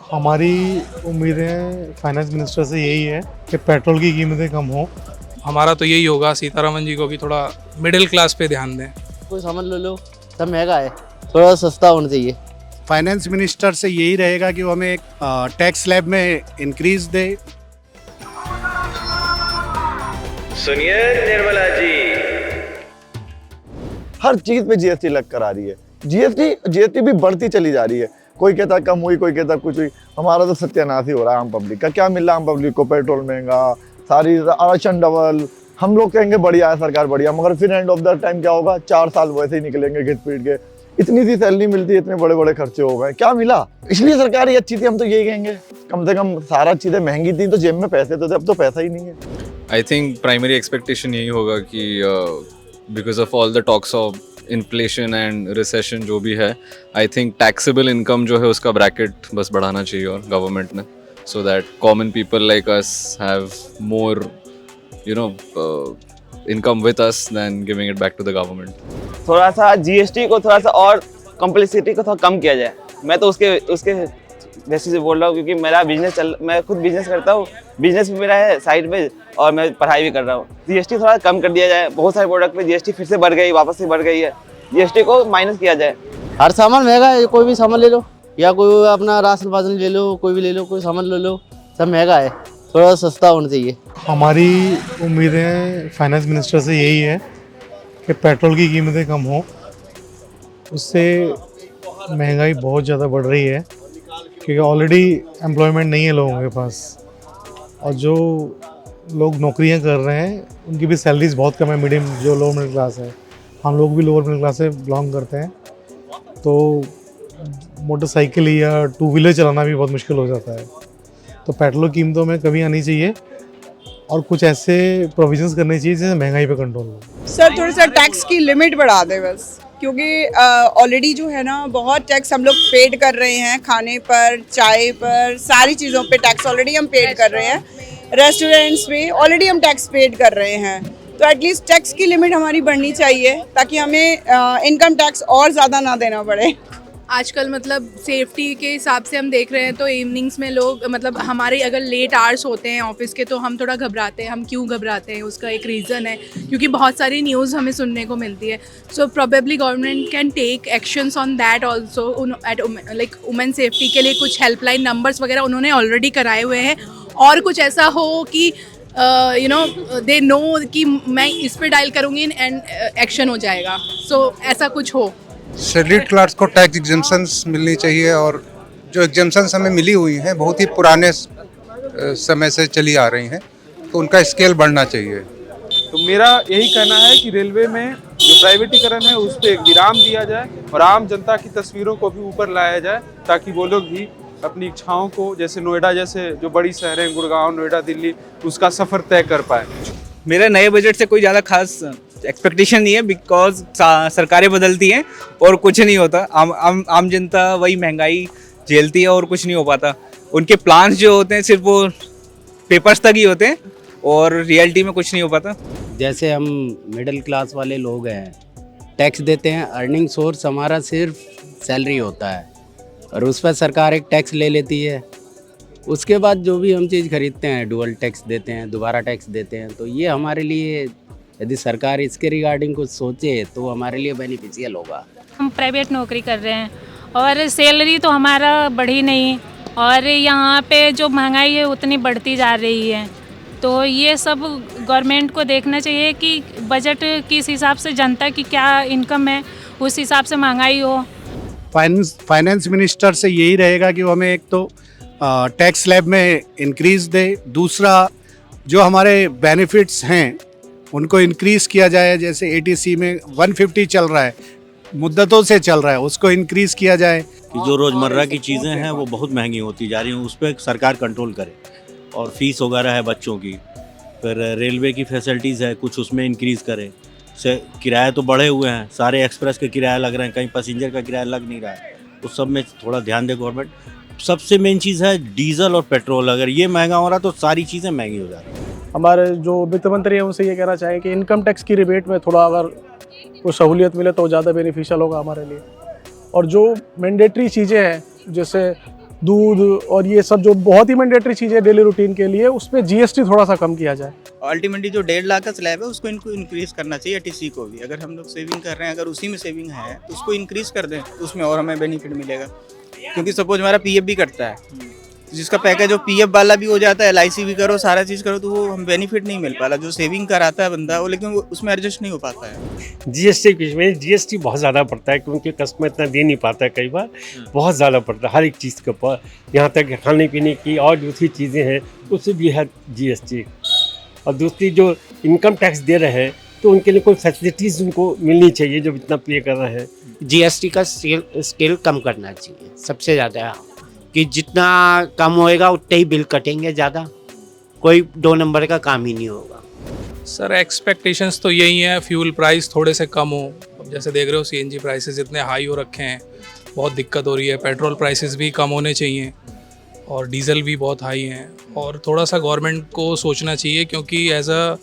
हमारी उम्मीदें finance minister से यही है कि पेट्रोल की कीमतें कम हो। हमारा तो यही होगा सीतारमन जी को कि थोड़ा मिडिल क्लास पे ध्यान दें। कोई सामान ले लो, सब महंगा है, थोड़ा सस्ता होना चाहिए। फाइनेंस मिनिस्टर से यही रहेगा कि वो हमें एक टैक्स स्लैब में इंक्रीज दे। सुनिए निर्मला जी, हर चीज पे जीएसटी लग कर आ रही है। जीएसटी भी बढ़ती चली जा रही है। कोई कहता कम हुई, कोई कहता कुछ हुई। हमारा तो सत्यानाश ही हो रहा है आम पब्लिक का। क्या मिल रहा है आम पब्लिक को? पेट्रोल महंगा, सारी आरक्षण डबल। हम लोग कहेंगे बढ़िया है सरकार, बढ़िया, मगर फिर एंड ऑफ द टाइम क्या होगा? 4 साल वैसे ही निकलेंगे घिट पीट के। इतनी सी सैलरी मिलती है, इतने बड़े बड़े खर्चे हो गए, क्या मिला? इसलिए सरकार ही अच्छी थी, हम तो यही कहेंगे। कम से कम सारा चीजें महंगी थी तो जेब में पैसे तो थे, अब तो पैसा ही नहीं है। आई थिंक प्राइमरी एक्सपेक्टेशन यही होगा कि because of all the talks of inflation and recession जो भी है, आई थिंक टैक्सेबल इनकम जो है उसका ब्रैकेट बस बढ़ाना चाहिए और गवर्नमेंट ने, so that common people like us have more income with us than giving it back to the government. थोड़ा सा जीएसटी को थोड़ा सा और कॉम्प्लेक्सिटी को थोड़ा कम किया जाए। मैं तो उसके बेसिस से बोल रहा हूँ, क्योंकि मेरा मैं खुद बिजनेस करता हूँ, बिजनेस भी मेरा है साइड पे, और मैं पढ़ाई भी कर रहा हूँ। जीएसटी थोड़ा कम कर दिया जाए। बहुत सारे प्रोडक्ट पे जीएसटी फिर से बढ़ गई, वापस से बढ़ गई है। जीएसटी को माइनस किया जाए। हर सामान महंगा है, कोई भी सामान ले लो, या कोई अपना राशन वासन ले लो, कोई भी ले लो, कोई सामान ले लो, सब महंगा है, थोड़ा सस्ता होना चाहिए। हमारी उम्मीदें फाइनेंस मिनिस्टर से यही है कि पेट्रोल की कीमतें कम हो। उससे महंगाई बहुत ज़्यादा बढ़ रही है, क्योंकि ऑलरेडी एम्प्लॉयमेंट नहीं है लोगों के पास, और जो लोग नौकरियां कर रहे हैं उनकी भी सैलरीज बहुत कम है। मीडियम जो लोअर मिडिल क्लास है, हम लोग भी लोअर मिडिल क्लास से बिलोंग करते हैं, तो मोटरसाइकिल या टू व्हीलर चलाना भी बहुत मुश्किल हो जाता है। तो पेट्रोल कीमतों में कमी आनी चाहिए और कुछ ऐसे प्रोविजंस करने चाहिए जिससे महंगाई पे कंट्रोल हो। सर थोड़ा सा टैक्स की लिमिट बढ़ा दे बस, क्योंकि ऑलरेडी जो है ना बहुत टैक्स हम लोग पेड कर रहे हैं। खाने पर, चाय पर, सारी चीज़ों पे टैक्स ऑलरेडी हम पेड कर रहे हैं। रेस्टोरेंट्स में ऑलरेडी हम टैक्स पेड कर रहे हैं। तो एटलीस्ट टैक्स की लिमिट हमारी बढ़नी चाहिए, ताकि हमें इनकम टैक्स और ज़्यादा ना देना पड़े। आजकल मतलब सेफ्टी के हिसाब से हम देख रहे हैं तो इवनिंग्स में लोग मतलब हमारे अगर लेट आवर्स होते हैं ऑफिस के तो हम थोड़ा घबराते हैं। हम क्यों घबराते हैं, उसका एक रीज़न है, क्योंकि बहुत सारी न्यूज़ हमें सुनने को मिलती है। So probably government can take actions on that also. At like women safety के लिए कुछ हेल्पलाइन नंबर्स वगैरह उन्होंने ऑलरेडी कराए हुए हैं, और कुछ ऐसा हो कि दे नो कि मैं इस पर डायल करूँगी एंड एक्शन हो जाएगा। सो ऐसा कुछ हो। सैलरीड क्लास को टैक्स एग्जेम्पशंस मिलनी चाहिए, और जो एग्जेम्पशंस हमें मिली हुई हैं बहुत ही पुराने समय से चली आ रही हैं, तो उनका स्केल बढ़ना चाहिए। तो मेरा यही कहना है कि रेलवे में जो प्राइवेटीकरण है उस पर एक विराम दिया जाए और आम जनता की तस्वीरों को भी ऊपर लाया जाए, ताकि वो लोग भी अपनी इच्छाओं को, जैसे नोएडा जैसे जो बड़ी शहर हैं, गुड़गांव, नोएडा, दिल्ली, उसका सफ़र तय कर पाए। मेरा नए बजट से कोई ज़्यादा खास एक्सपेक्टेशन नहीं है, बिकॉज सरकारें बदलती हैं और कुछ नहीं होता। आम जनता वही महंगाई झेलती है और कुछ नहीं हो पाता। उनके प्लान्स जो होते हैं सिर्फ वो पेपर्स तक ही होते हैं और रियलिटी में कुछ नहीं हो पाता। जैसे हम मिडिल क्लास वाले लोग हैं, टैक्स देते हैं, अर्निंग सोर्स हमारा सिर्फ सैलरी होता है, और उस पर सरकार एक टैक्स ले लेती है। उसके बाद जो भी हम चीज़ खरीदते हैं डुअल टैक्स देते हैं, दोबारा टैक्स देते हैं। तो ये हमारे लिए, यदि सरकार इसके रिगार्डिंग कुछ सोचे तो हमारे लिए बेनिफिशियल होगा। हम प्राइवेट नौकरी कर रहे हैं और सैलरी तो हमारा बढ़ी नहीं, और यहाँ पे जो महंगाई है उतनी बढ़ती जा रही है। तो ये सब गवर्नमेंट को देखना चाहिए कि बजट किस हिसाब से जनता की क्या इनकम है उस हिसाब से महंगाई हो। फाइनेंस मिनिस्टर से यही रहेगा कि वो हमें एक तो टैक्स स्लैब में इंक्रीज दे, दूसरा जो हमारे बेनिफिट्स हैं उनको इंक्रीज किया जाए। जैसे एटीसी में 150 चल रहा है, मुद्दतों से चल रहा है, उसको इंक्रीज किया जाए। कि जो रोज़मर्रा की चीज़ें हैं वो बहुत महंगी होती जा रही हैं, उस पर सरकार कंट्रोल करे। और फीस वगैरह है बच्चों की, फिर रेलवे की फैसिलिटीज़ है, कुछ उसमें इंक्रीज़ करे। से किराए तो बढ़े हुए हैं, सारे एक्सप्रेस के किराया लग रहे हैं, कहीं पैसेंजर का किराया लग नहीं रहा है। उस सब में थोड़ा ध्यान दे गवर्नमेंट। सबसे मेन चीज़ है डीजल और पेट्रोल, अगर ये महंगा हो रहा तो सारी चीज़ें महंगी हो जा रही हैं। हमारे जो वित्त मंत्री हैं उनसे ये कहना चाहें कि इनकम टैक्स की रिबेट में थोड़ा अगर कोई सहूलियत मिले तो ज़्यादा बेनिफिशियल होगा हमारे लिए। और जो मैंडेटरी चीज़ें हैं, जैसे दूध और ये सब जो बहुत ही मैंडेटरी चीज़ें डेली रूटीन के लिए, उस पर जीएसटी थोड़ा सा कम किया जाए। अल्टीमेटली जो 1.5 लाख का स्लैब है उसको इनको इंक्रीज करना चाहिए, टीसी को भी। अगर हम लोग सेविंग कर रहे हैं, अगर उसी में सेविंग है तो उसको इंक्रीज कर दें, तो उसमें और हमें बेनिफिट मिलेगा। क्योंकि सपोज हमारा पीएफ भी कटता है, जिसका पैकेज जो पीएफ वाला भी हो जाता है, एलआईसी भी करो, सारा चीज़ करो, तो वो हम बेनिफिट नहीं मिल पाता। जो सेविंग कराता है बंदा वो, लेकिन वो उसमें एडजस्ट नहीं हो पाता है। जीएसटी के में जीएसटी बहुत ज़्यादा पड़ता है, क्योंकि कस्टमर इतना दे नहीं पाता है, कई बार बहुत ज़्यादा पड़ता है हर एक चीज़ के ऊपर, यहाँ तक खाने पीने की और दूसरी चीज़ें हैं उससे भी है जीएसटी। और दूसरी जो इनकम टैक्स दे रहे हैं तो उनके लिए कोई फैसिलिटीज़ उनको मिलनी चाहिए जो इतना पे कर रहे हैं। जीएसटी का स्केल कम करना चाहिए सबसे ज़्यादा, कि जितना कम होएगा उतने ही बिल कटेंगे, ज़्यादा कोई 2 नंबर का काम ही नहीं होगा। सर एक्सपेक्टेशंस तो यही है, फ्यूल प्राइस थोड़े से कम हो। अब जैसे देख रहे हो सीएनजी प्राइसेस इतने हाई हो रखे हैं, बहुत दिक्कत हो रही है। पेट्रोल प्राइसेस भी कम होने चाहिए और डीजल भी बहुत हाई हैं। और थोड़ा सा गवर्नमेंट को सोचना चाहिए, क्योंकि एज अ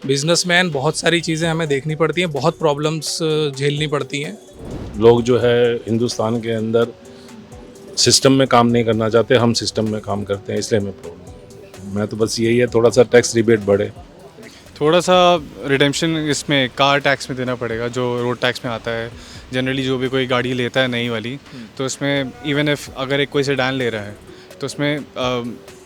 बिजनेसमैन बहुत सारी चीज़ें हमें देखनी पड़ती हैं, बहुत प्रॉब्लम्स झेलनी पड़ती हैं। लोग जो है हिंदुस्तान के अंदर सिस्टम में काम नहीं करना चाहते, हम सिस्टम में काम करते हैं, इसलिए हमें प्रॉब्लम। मैं तो बस यही है, थोड़ा सा टैक्स रिबेट बढ़े, थोड़ा सा रिडेम्पशन इसमें कार टैक्स में देना पड़ेगा जो रोड टैक्स में आता है। जनरली जो भी कोई गाड़ी लेता है नई वाली, तो उसमें इवन इफ अगर एक कोई सेडान ले रहा है तो उसमें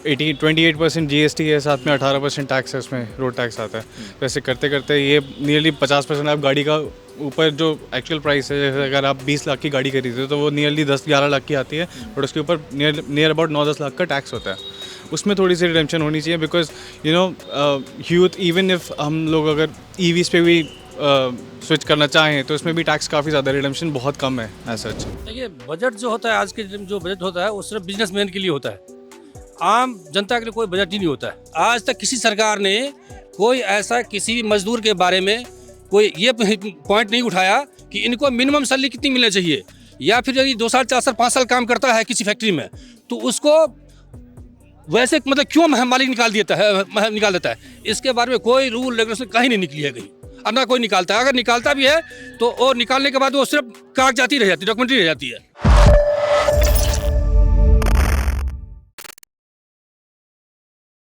28% जीएसटी है, साथ में 18% टैक्स है, उसमें रोड टैक्स आता है। तो ऐसे करते करते ये नियरली 50% आप गाड़ी का ऊपर जो एक्चुअल प्राइस है, जैसे अगर आप 20 लाख की गाड़ी खरीदते हो तो वो नियरली 10-11 लाख की आती है, बट उसके ऊपर नियर अबाउट 9-10 लाख का टैक्स होता है। उसमें थोड़ी सी रिडेम्पशन होनी चाहिए, because you know youth, even if हम लोग अगर ईवीज़ पे भी स्विच करना चाहें तो उसमें भी टैक्स काफ़ी ज़्यादा, रिडेम्पशन बहुत कम है एज सच। देखिए, बजट जो होता है आज के जो बजट होता है वो सिर्फ बिजनेसमैन के लिए होता है, आम जनता के लिए कोई बजट ही नहीं होता है। आज तक किसी सरकार ने कोई ऐसा किसी भी मजदूर के बारे में कोई ये पॉइंट नहीं उठाया कि इनको मिनिमम सैलरी कितनी मिलनी चाहिए, या फिर यदि 2 साल 4 साल 5 साल काम करता है किसी फैक्ट्री में तो उसको वैसे मतलब क्यों मालिक निकाल देता है। इसके बारे में कोई रूल रेगुलेशन कहीं नहीं निकली है कहीं, और ना कोई निकालता है। अगर निकालता भी है तो वो निकालने के बाद वो सिर्फ कागजाती रह जाती है, डॉक्यूमेंट्री रह जाती है।